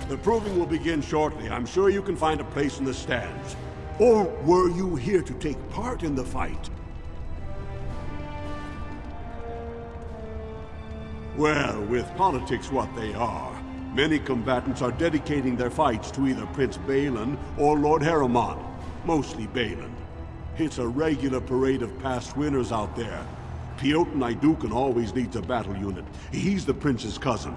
The proving will begin shortly. I'm sure you can find a place in the stands. Or were you here to take part in the fight? Well, with politics what they are, many combatants are dedicating their fights to either Prince Bhelen or Lord Harrowmont, mostly Bhelen. It's a regular parade of past winners out there. Piotr Naidukan always leads a battle unit. He's the prince's cousin.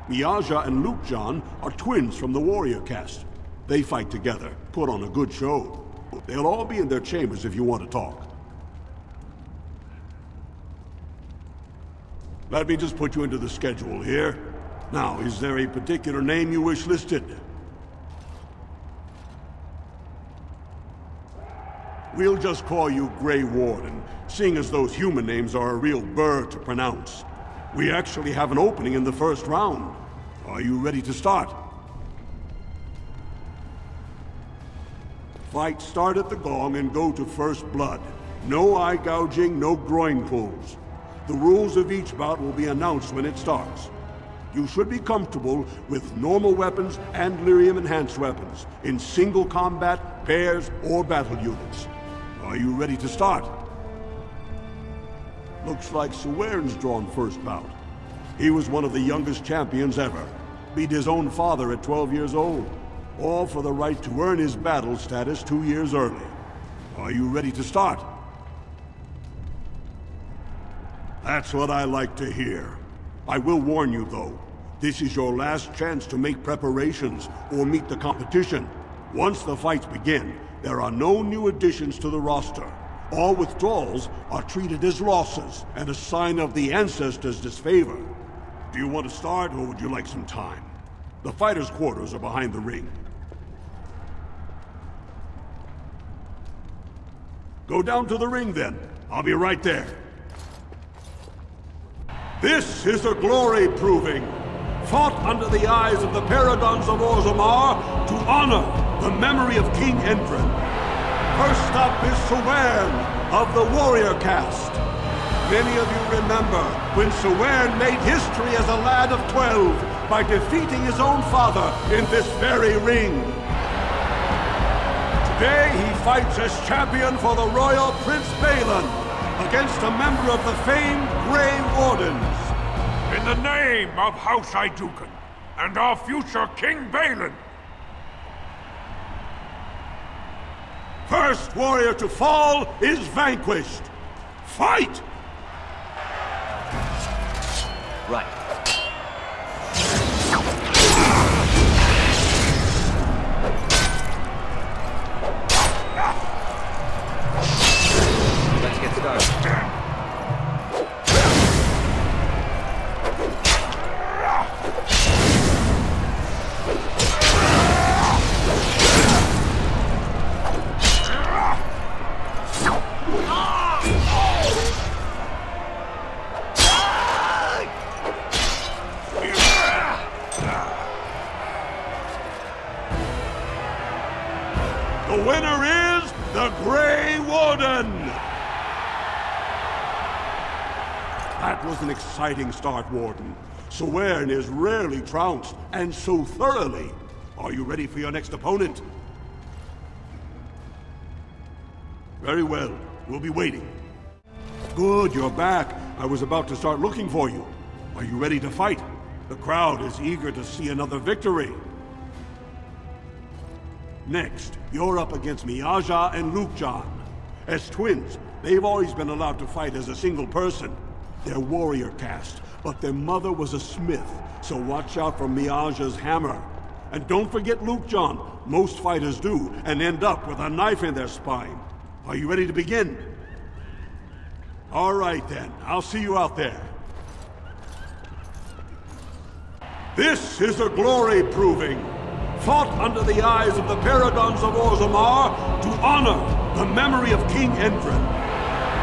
Miaja and Lukjan are twins from the warrior caste. They fight together, put on a good show. They'll all be in their chambers if you want to talk. Let me just put you into the schedule here. Now, is there a particular name you wish listed? We'll just call you Grey Warden, seeing as those human names are a real burr to pronounce. We actually have an opening in the first round. Are you ready to start? Fight start at the gong and go to first blood. No eye gouging, no groin pulls. The rules of each bout will be announced when it starts. You should be comfortable with normal weapons and lyrium-enhanced weapons, in single combat, pairs, or battle units. Are you ready to start? Looks like Suwern's drawn first bout. He was one of the youngest champions ever. Beat his own father at 12 years old. All for the right to earn his battle status 2 years early. Are you ready to start? That's what I like to hear. I will warn you, though. This is your last chance to make preparations or meet the competition. Once the fights begin, there are no new additions to the roster. All withdrawals are treated as losses and a sign of the ancestors' disfavor. Do you want to start, or would you like some time? The fighters' quarters are behind the ring. Go down to the ring, then. I'll be right there. This is a glory proving, fought under the eyes of the paragons of Orzammar to honor the memory of King Endrin. First up is Suwern of the warrior caste. Many of you remember when Suwern made history as a lad of 12 by defeating his own father in this very ring. Today he fights as champion for the royal Prince Bhelen against a member of the famed Grey Wardens. In the name of House Idukan and our future King Bhelen. First warrior to fall is vanquished. Fight! Right. Let's get started. The winner is the Grey Warden! That was an exciting start, Warden. Suwern is rarely trounced, and so thoroughly. Are you ready for your next opponent? Very well. We'll be waiting. Good, you're back. I was about to start looking for you. Are you ready to fight? The crowd is eager to see another victory. Next, you're up against Miaja and Lukjan. As twins, they've always been allowed to fight as a single person. They're warrior caste, but their mother was a smith, so watch out for Miaja's hammer. And don't forget Lukjan. Most fighters do, and end up with a knife in their spine. Are you ready to begin? All right then, I'll see you out there. This is a glory proving, fought under the eyes of the paragons of Orzammar to honor the memory of King Endrin.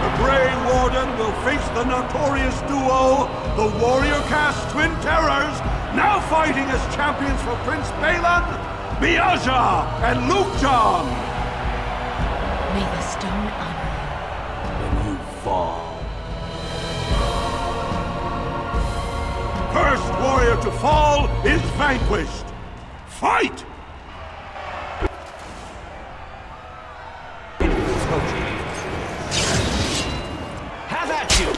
The Grey Warden will face the notorious duo, the warrior caste Twin Terrors, now fighting as champions for Prince Bhelen, Miaja and Lukjan. May the stone honor When you fall. First warrior to fall is vanquished. Fight! Have at you!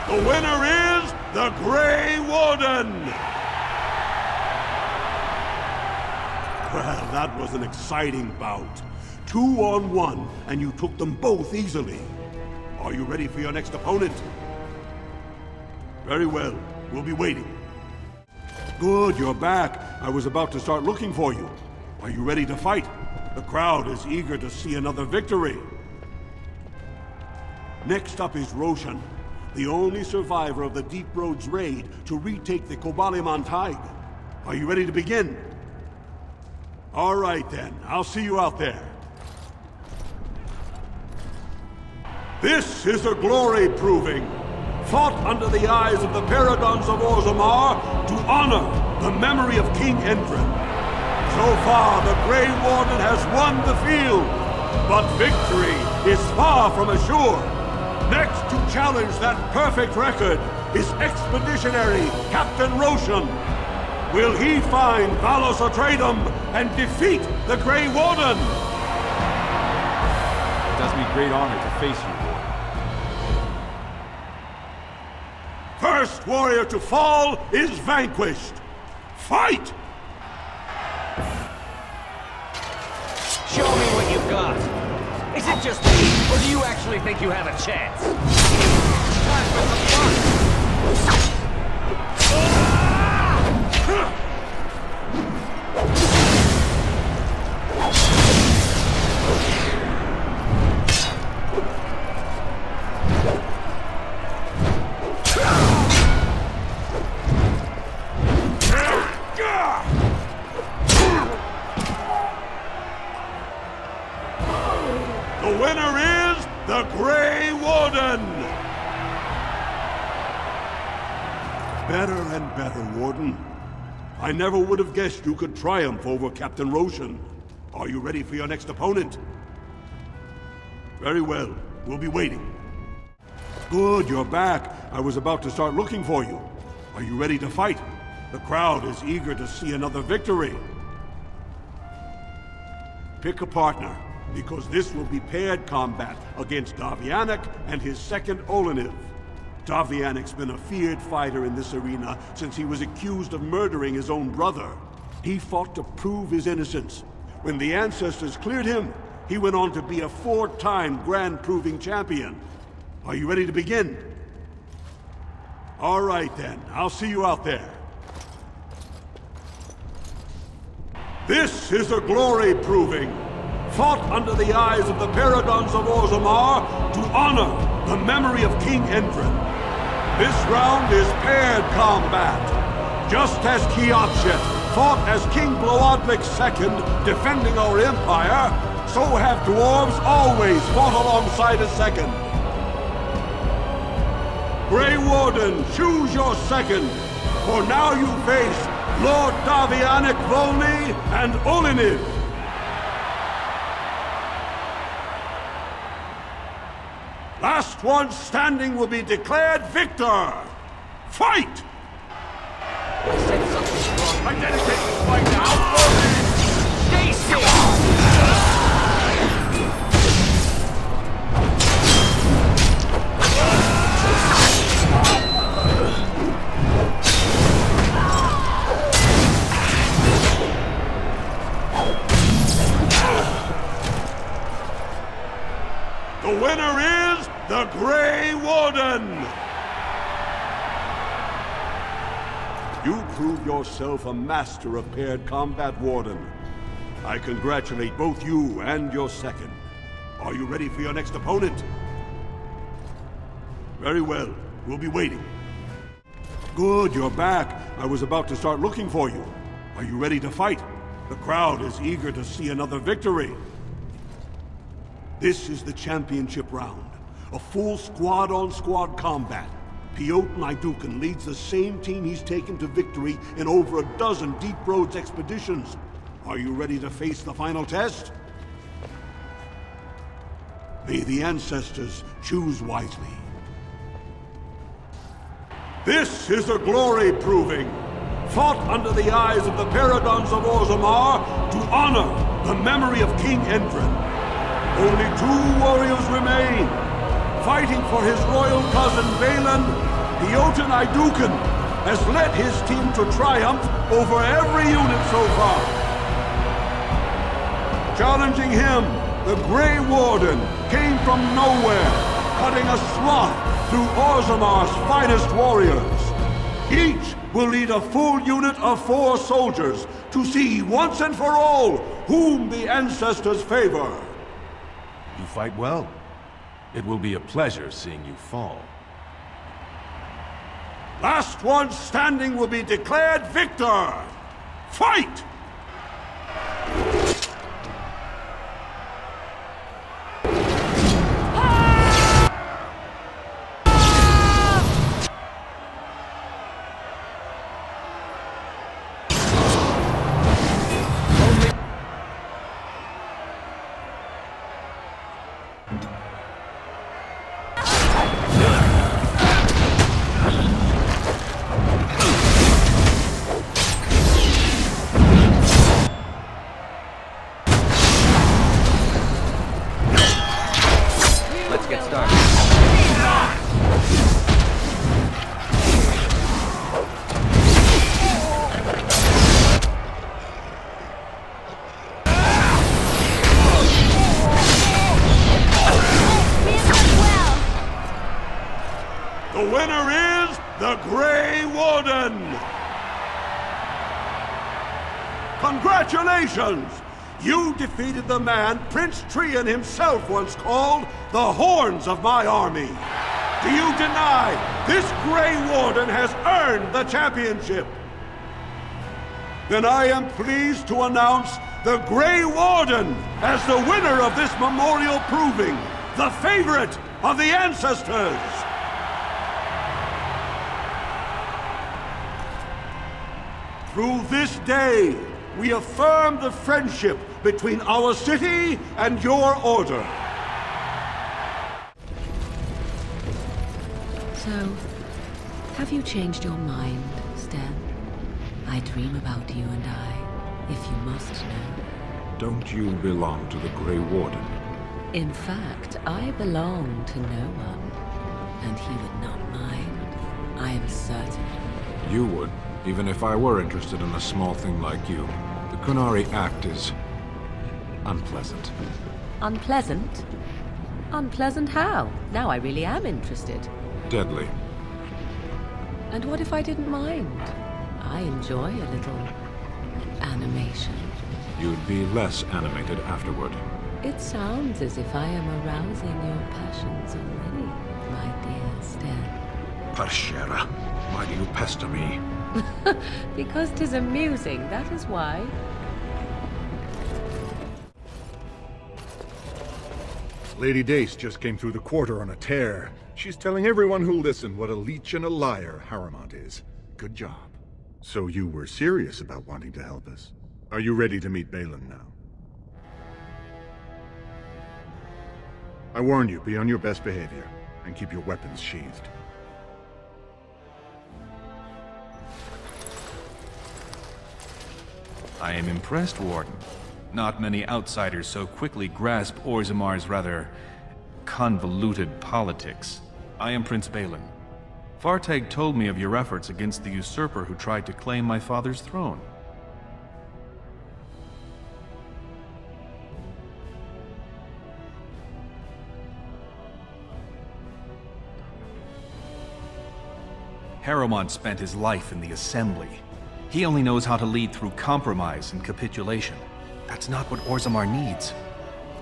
The winner is the Grey Warden! Well, that was an exciting bout. 2 on 1, and you took them both easily. Are you ready for your next opponent? Very well. We'll be waiting. Good, you're back. I was about to start looking for you. Are you ready to fight? The crowd is eager to see another victory. Next up is Roshan, the only survivor of the Deep Roads raid to retake the Bhelen Tide. Are you ready to begin? All right then, I'll see you out there. This is a glory proving, fought under the eyes of the Paragons of Orzammar to honor the memory of King Endrin. So far, the Grey Warden has won the field, but victory is far from assured. Next to challenge that perfect record is Expeditionary Captain Roshan. Will he find Valos Atreides and defeat the Grey Warden? It does me great honor to face you, Warden. First warrior to fall is vanquished. Fight! Show me what you've got. Is it just me, or do you actually think you have a chance? Time for some fun! The winner is the Grey Warden! Better and better, Warden. I never would have guessed you could triumph over Captain Roshan. Are you ready for your next opponent? Very well. We'll be waiting. Good, you're back. I was about to start looking for you. Are you ready to fight? The crowd is eager to see another victory. Pick a partner, because this will be paired combat against Davianic and his second Oleniv. Davianic's been a feared fighter in this arena since he was accused of murdering his own brother. He fought to prove his innocence. When the ancestors cleared him, he went on to be a 4-time Grand Proving Champion. Are you ready to begin? All right then, I'll see you out there. This is a glory proving, fought under the eyes of the Paragons of Orzammar to honor the memory of King Endrin. This round is paired combat. Just as Kiakshet fought as King Bloodlik II defending our empire, so have dwarves always fought alongside a second. Grey Warden, choose your second, for now you face Lord Davianic Volney and Oleniv. Last one standing will be declared victor. Fight! I said something wrong. I dedicate this fight now. Stay still! The winner is the Grey Warden! You proved yourself a master of paired combat, Warden. I congratulate both you and your second. Are you ready for your next opponent? Very well. We'll be waiting. Good, you're back. I was about to start looking for you. Are you ready to fight? The crowd is eager to see another victory. This is the championship round. A full squad-on-squad combat. Bhelen Harrowmont leads the same team he's taken to victory in over a dozen Deep Roads expeditions. Are you ready to face the final test? May the ancestors choose wisely. This is a glory proving, fought under the eyes of the Paragons of Orzammar to honor the memory of King Endrin. Only 2 warriors remain. Fighting for his royal cousin Bhelen, Bhelen Harrowmont has led his team to triumph over every unit so far. Challenging him, the Grey Warden came from nowhere, cutting a swath through Orzammar's finest warriors. Each will lead a full unit of 4 soldiers to see once and for all whom the ancestors favor. You fight well. It will be a pleasure seeing you fall. Last one standing will be declared victor. Fight! Let's get started. The winner is the Grey Warden! Congratulations! You defeated the man Prince Trian himself once called the Horns of my army. Do you deny this Grey Warden has earned the championship? Then I am pleased to announce the Grey Warden as the winner of this memorial proving, the favorite of the ancestors. Through this day, we affirm the friendship between our city and your order. So, have you changed your mind, Sten? I dream about you and I, if you must know. Don't you belong to the Grey Warden? In fact, I belong to no one, and he would not mind. I am certain. You would, even if I were interested in a small thing like you. The Qunari Act is unpleasant. Unpleasant? Unpleasant how? Now I really am interested. Deadly. And what if I didn't mind? I enjoy a little animation. You'd be less animated afterward. It sounds as if I am arousing your passions already, my dear Sten. Parshera, why do you pester me? Because 'tis amusing, that is why. Lady Dace just came through the quarter on a tear. She's telling everyone who'll listen what a leech and a liar Harrowmont is. Good job. So you were serious about wanting to help us. Are you ready to meet Bhelen now? I warn you, be on your best behavior, and keep your weapons sheathed. I am impressed, Warden. Not many outsiders so quickly grasp Orzammar's rather convoluted politics. I am Prince Bhelen. Fartag told me of your efforts against the usurper who tried to claim my father's throne. Harrowmont spent his life in the Assembly. He only knows how to lead through compromise and capitulation. That's not what Orzammar needs.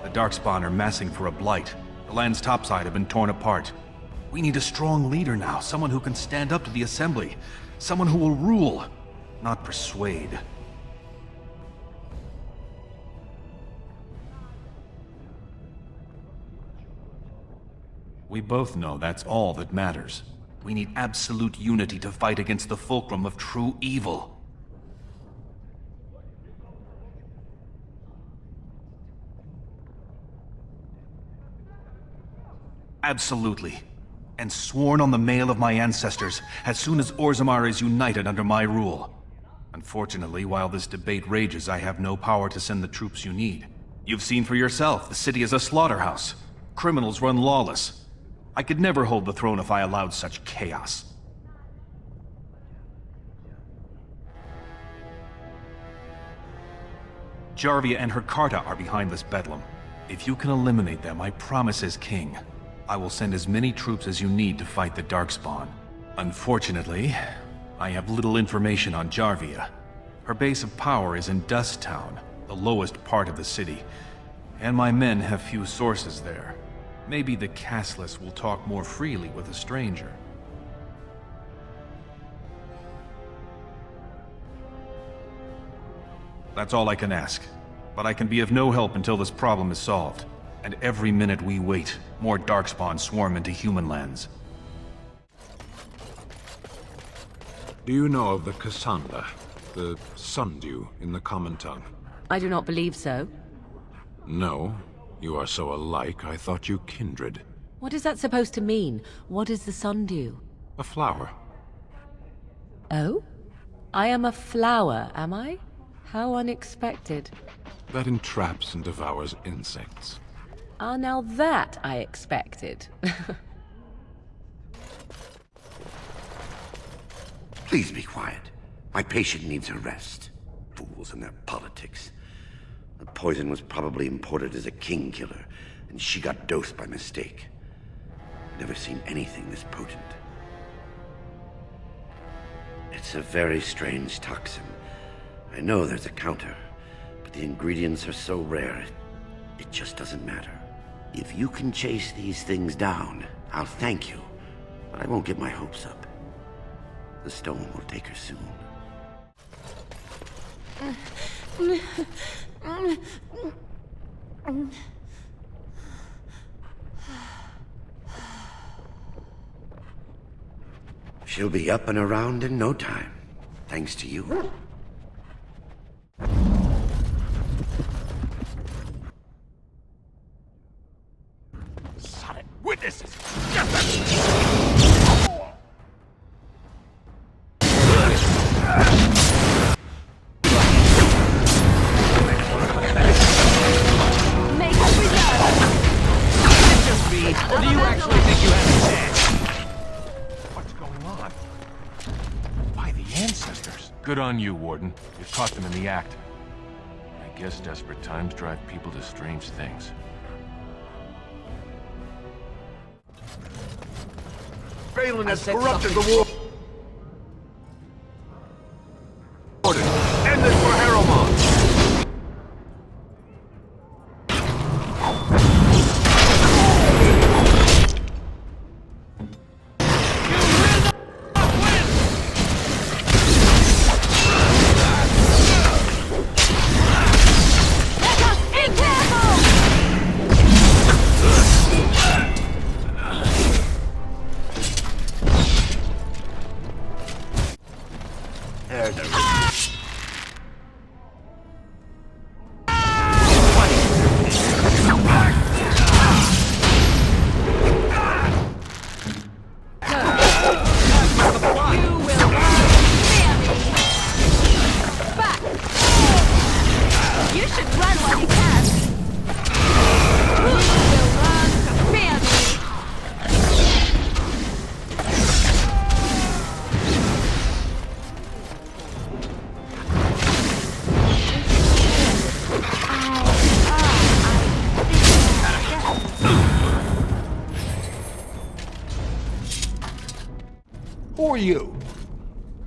The Darkspawn are massing for a blight. The land's topside have been torn apart. We need a strong leader now, someone who can stand up to the Assembly. Someone who will rule, not persuade. We both know that's all that matters. We need absolute unity to fight against the fulcrum of true evil. Absolutely. And sworn on the mail of my ancestors, as soon as Orzammar is united under my rule. Unfortunately, while this debate rages, I have no power to send the troops you need. You've seen for yourself, the city is a slaughterhouse. Criminals run lawless. I could never hold the throne if I allowed such chaos. Jarvia and her Carta are behind this bedlam. If you can eliminate them, I promise as king, I will send as many troops as you need to fight the Darkspawn. Unfortunately, I have little information on Jarvia. Her base of power is in Dust Town, the lowest part of the city, and my men have few sources there. Maybe the castless will talk more freely with a stranger. That's all I can ask, but I can be of no help until this problem is solved. And every minute we wait, more Darkspawn swarm into human lands. Do you know of the Cassandra, the Sundew in the common tongue? I do not believe so. No. You are so alike, I thought you kindred. What is that supposed to mean? What is the sundew? A flower. Oh? I am a flower, am I? How unexpected. That entraps and devours insects. Ah, now that I expected. Please be quiet. My patient needs a rest. Fools and their politics. The poison was probably imported as a king killer, and she got dosed by mistake. Never seen anything this potent. It's a very strange toxin. I know there's a counter, but the ingredients are so rare, it just doesn't matter. If you can chase these things down, I'll thank you, but I won't get my hopes up. The stone will take her soon. She'll be up and around in no time, thanks to you. Solid witnesses! Or do you actually think you have a chance? What's going on? By the ancestors. Good on you, Warden. You caught them in the act. I guess desperate times drive people to strange things. Bhelen has corrupted the war. End this for Harrowmont. Who are you?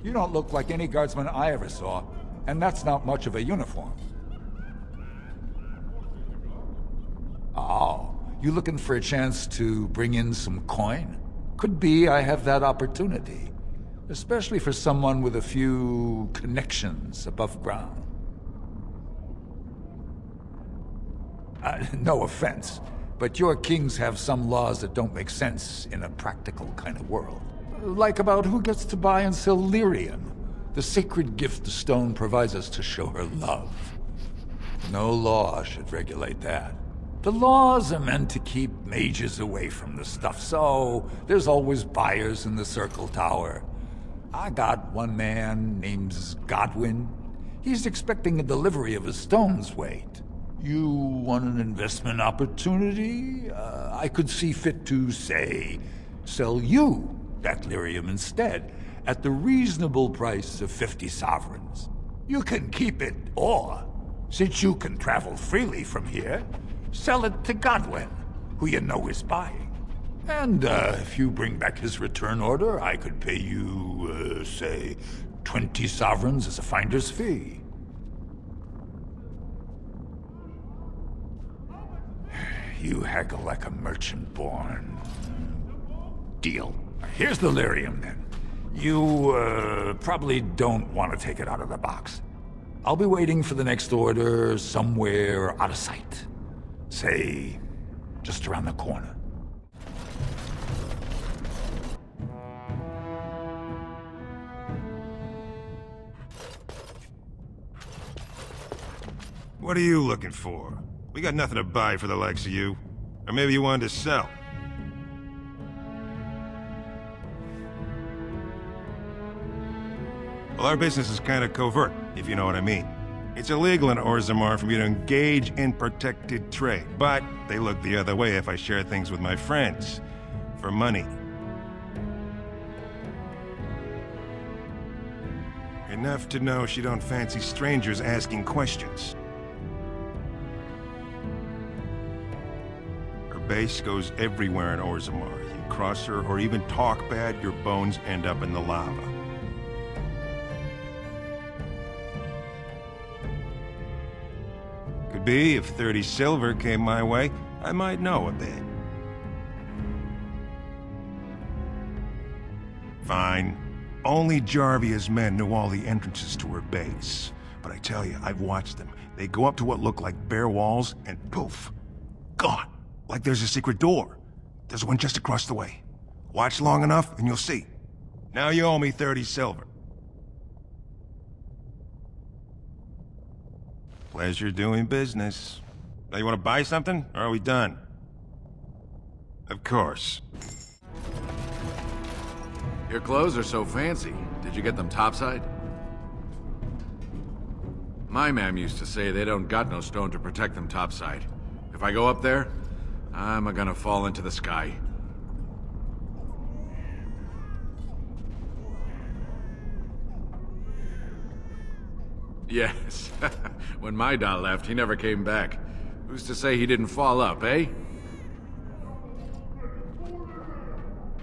You don't look like any guardsman I ever saw, and that's not much of a uniform. Oh, you looking for a chance to bring in some coin? Could be I have that opportunity. Especially for someone with a few connections above ground. No offense, but your kings have some laws that don't make sense in a practical kind of world. Like about who gets to buy and sell lyrium, the sacred gift the stone provides us to show her love. No law should regulate that. The laws are meant to keep mages away from the stuff, so there's always buyers in the Circle Tower. I got one man named Godwin. He's expecting a delivery of his stone's weight. You want an investment opportunity? I could see fit to, say, sell you that lyrium instead, at the reasonable price of 50 sovereigns. You can keep it, or, since you can travel freely from here, sell it to Godwin, who you know is buying. And if you bring back his return order, I could pay you, say, 20 sovereigns as a finder's fee. You haggle like a merchant born. Deal. Here's the lyrium, then. You, probably don't want to take it out of the box. I'll be waiting for the next order somewhere out of sight. Say, just around the corner. What are you looking for? We got nothing to buy for the likes of you. Or maybe you wanted to sell. Well, our business is kind of covert, if you know what I mean. It's illegal in Orzammar for me to engage in protected trade, but they look the other way if I share things with my friends. For money. Enough to know she don't fancy strangers asking questions. Her base goes everywhere in Orzammar. You cross her or even talk bad, your bones end up in the lava. Could be, if 30 silver came my way, I might know a bit. Fine. Only Jarvia's men knew all the entrances to her base. But I tell you, I've watched them. They go up to what look like bare walls, and poof! Gone! Like there's a secret door. There's one just across the way. Watch long enough, and you'll see. Now you owe me 30 silver. Pleasure doing business. Now you want to buy something, or are we done? Of course. Your clothes are so fancy. Did you get them topside? My mam used to say they don't got no stone to protect them topside. If I go up there, I'm gonna fall into the sky. Yes. When my dad left, he never came back. Who's to say he didn't fall up, eh?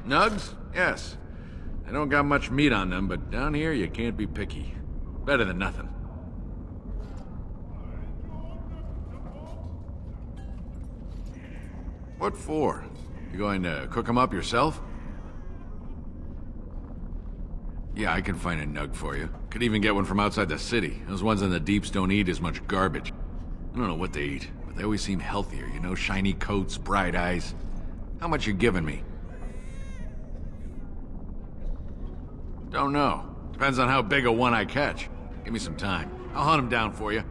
Nugs? Yes. They don't got much meat on them, but down here you can't be picky. Better than nothing. What for? You going to cook them up yourself? Yeah, I can find a nug for you. Could even get one from outside the city. Those ones in the deeps don't eat as much garbage. I don't know what they eat, but they always seem healthier, you know? Shiny coats, bright eyes. How much you giving me? Don't know. Depends on how big a one I catch. Give me some time. I'll hunt him down for you.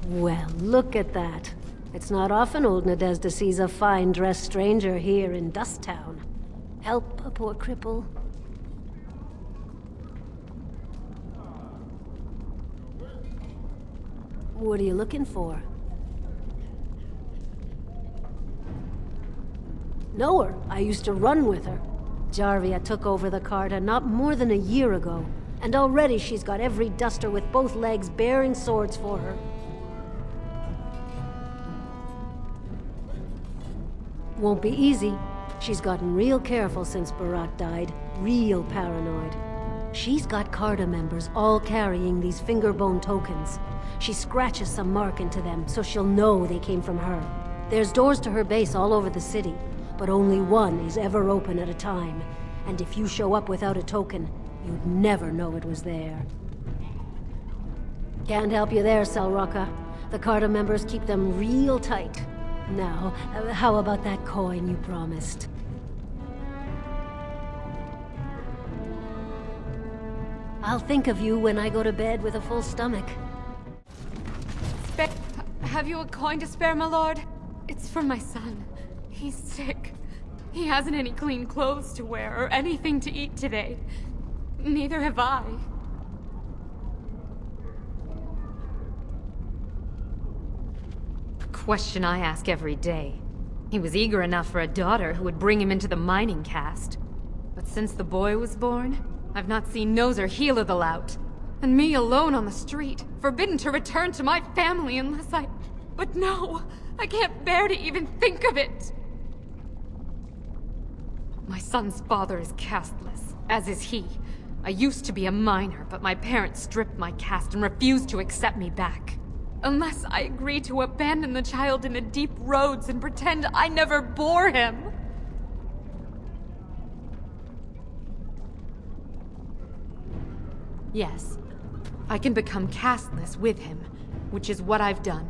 Well, look at that. It's not often old Nadezhda sees a fine-dressed stranger here in Dust Town. Help a poor cripple. What are you looking for? Know her. I used to run with her. Jarvia took over the Carta not more than a year ago, and already she's got every duster with both legs bearing swords for her. Won't be easy. She's gotten real careful since Barat died. Real paranoid. She's got Carta members all carrying these fingerbone tokens. She scratches some mark into them so she'll know they came from her. There's doors to her base all over the city. but only one is ever open at a time. And if you show up without a token, you'd never know it was there. Can't help you there, Selrocka. The Carta members keep them real tight. Now, how about that coin you promised? I'll think of you when I go to bed with a full stomach. Have you a coin to spare, my lord? It's for my son. He's sick. He hasn't any clean clothes to wear or anything to eat today. Neither have I. A question I ask every day. He was eager enough for a daughter who would bring him into the mining caste. But since the boy was born, I've not seen nose or heel of the lout. And me alone on the street, forbidden to return to my family unless I... But no! I can't bear to even think of it! My son's father is casteless, as is he. I used to be a miner, but my parents stripped my caste and refused to accept me back. Unless I agree to abandon the child in the deep roads and pretend I never bore him. Yes, I can become casteless with him, which is what I've done.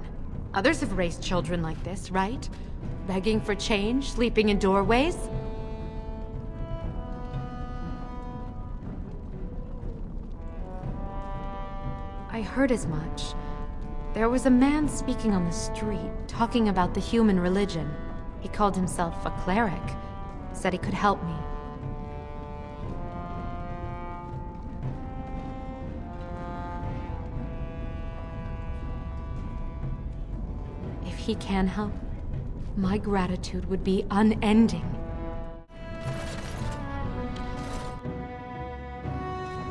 Others have raised children like this, right? Begging for change, sleeping in doorways? I heard as much. There was a man speaking on the street, talking about the human religion. He called himself a cleric. Said he could help me. If he can help, my gratitude would be unending.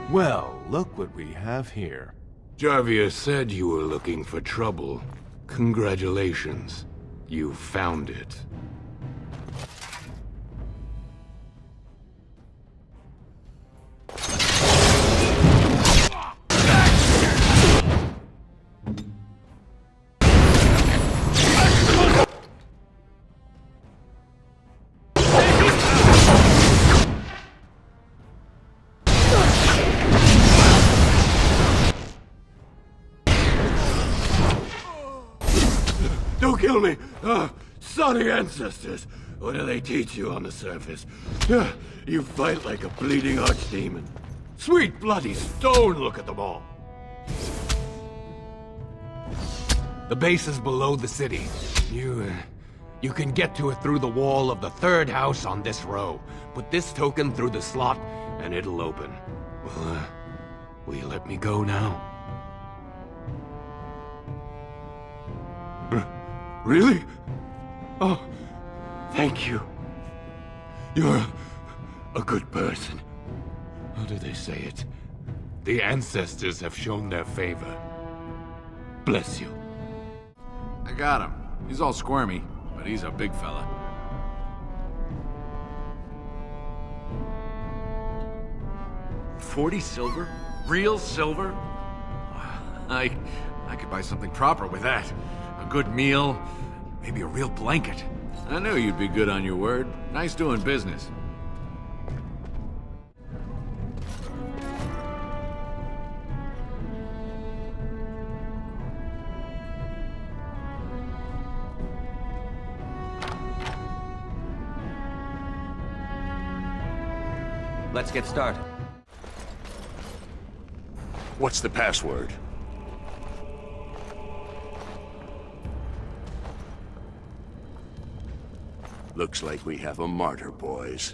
Well, look what we have here. Jarvia said you were looking for trouble. Congratulations. You found it. Don't kill me! Sorry ancestors! What do they teach you on the surface? You fight like a bleeding archdemon. Sweet bloody stone, look at them all! The base is below the city. You can get to it through the wall of the third house on this row. Put this token through the slot, and it'll open. Well, will you let me go now? Really? Oh, thank you. You're a good person. How do they say it? The ancestors have shown their favor. Bless you. I got him. He's all squirmy, but he's a big fella. $40 silver? Real silver? I could buy something proper with that. A good meal, maybe a real blanket. I knew you'd be good on your word. Nice doing business. Let's get started. What's the password? Looks like we have a martyr, boys.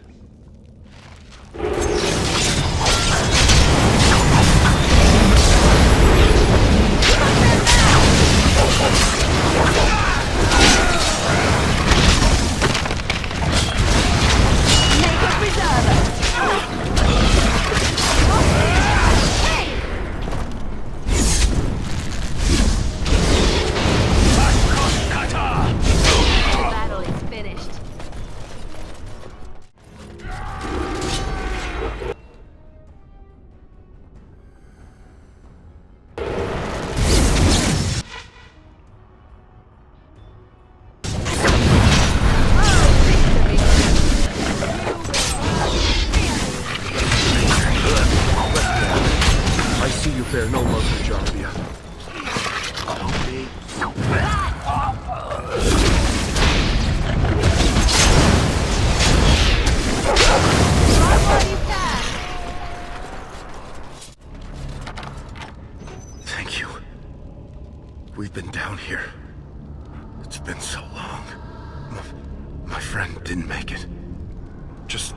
just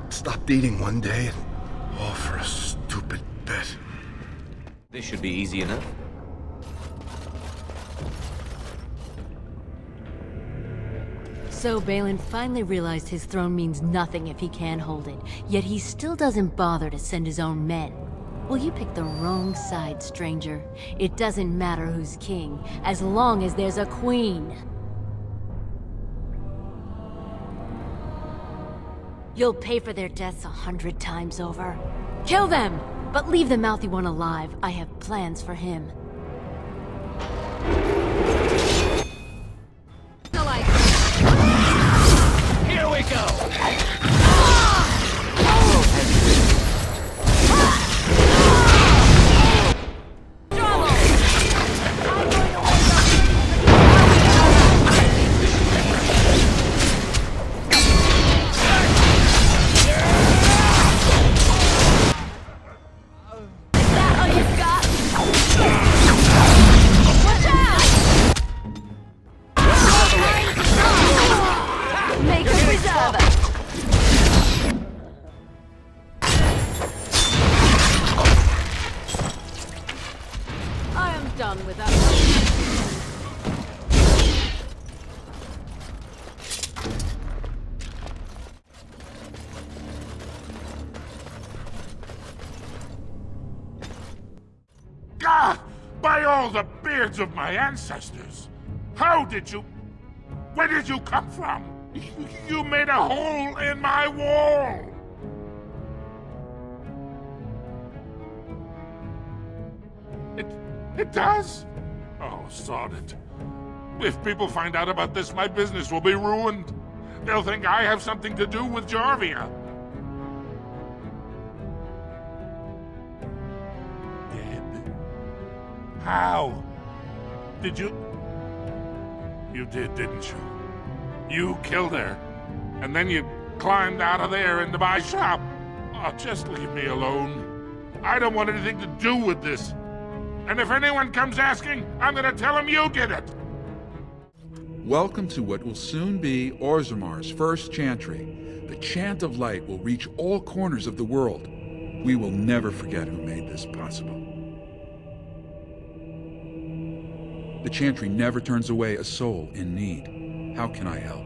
stopped eating one day, and all for a stupid bet. This should be easy enough. So Bhelen finally realized his throne means nothing if he can't hold it, yet he still doesn't bother to send his own men. Well, you picked the wrong side, stranger. It doesn't matter who's king, as long as there's a queen. You'll pay for their deaths 100 times over. Kill them! But leave the mouthy one alive. I have plans for him. Here we go! Done with that. God! By all the beards of my ancestors! How did you... Where did you come from? You made a hole in my wall! It does? Oh, sod it. If people find out about this, my business will be ruined. They'll think I have something to do with Jarvia. Dead? How? Did you... You did, didn't you? You killed her. And then you climbed out of there into my shop. Oh, just leave me alone. I don't want anything to do with this. And if anyone comes asking, I'm gonna tell them you did it! Welcome to what will soon be Orzammar's first chantry. The chant of light will reach all corners of the world. We will never forget who made this possible. The chantry never turns away a soul in need. How can I help?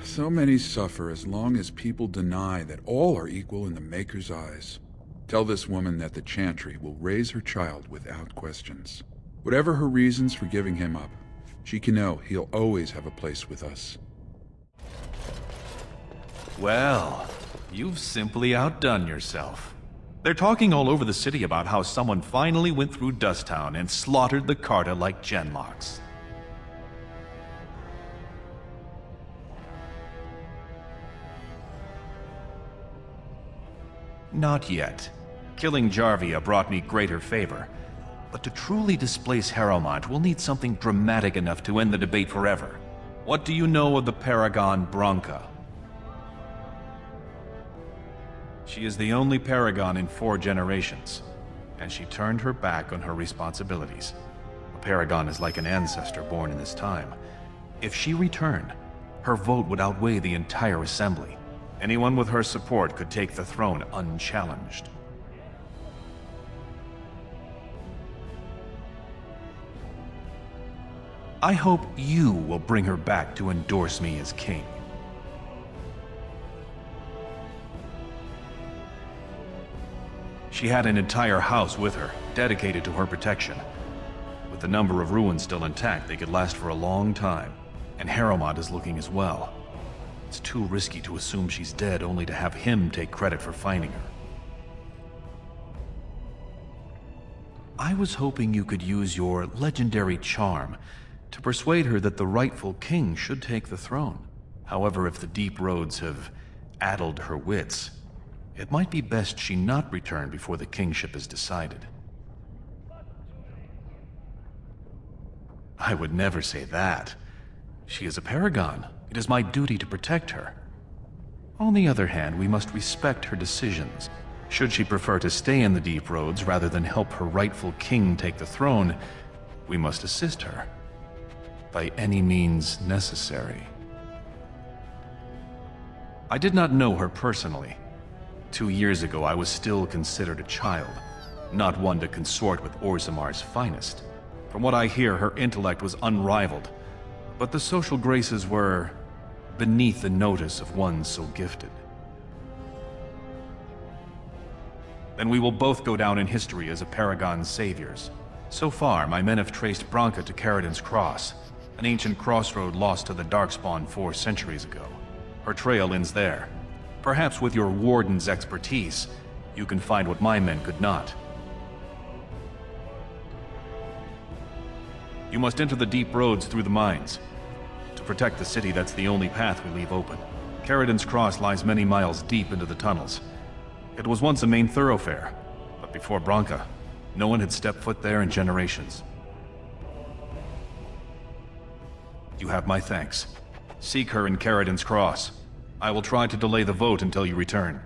So many suffer as long as people deny that all are equal in the Maker's eyes. Tell this woman that the chantry will raise her child without questions. Whatever her reasons for giving him up, she can know he'll always have a place with us. Well, you've simply outdone yourself. They're talking all over the city about how someone finally went through Dusttown and slaughtered the Carta like genlocks. Not yet. Killing Jarvia brought me greater favor. But to truly displace Harrowmont, we'll need something dramatic enough to end the debate forever. What do you know of the Paragon Branca? She is the only Paragon in 4 generations, and she turned her back on her responsibilities. A Paragon is like an ancestor born in this time. If she returned, her vote would outweigh the entire assembly. Anyone with her support could take the throne unchallenged. I hope you will bring her back to endorse me as king. She had an entire house with her, dedicated to her protection. With the number of ruins still intact, they could last for a long time. And Harrowmont is looking as well. It's too risky to assume she's dead only to have him take credit for finding her. I was hoping you could use your legendary charm to persuade her that the rightful king should take the throne. However, if the deep roads have addled her wits, it might be best she not return before the kingship is decided. I would never say that. She is a paragon. It is my duty to protect her. On the other hand, we must respect her decisions. Should she prefer to stay in the deep roads rather than help her rightful king take the throne, we must assist her. By any means necessary. I did not know her personally. 2 years ago, I was still considered a child, not one to consort with Orzamar's finest. From what I hear, her intellect was unrivaled, but the social graces were beneath the notice of one so gifted. Then we will both go down in history as a Paragon's saviors. So far, my men have traced Branka to Caridin's Cross, an ancient crossroad lost to the Darkspawn 4 centuries ago. Her trail ends there. Perhaps with your Warden's expertise, you can find what my men could not. You must enter the deep roads through the mines. To protect the city, that's the only path we leave open. Caridin's Cross lies many miles deep into the tunnels. It was once a main thoroughfare, but before Branka, no one had stepped foot there in generations. You have my thanks. Seek her in Caridin's Cross. I will try to delay the vote until you return.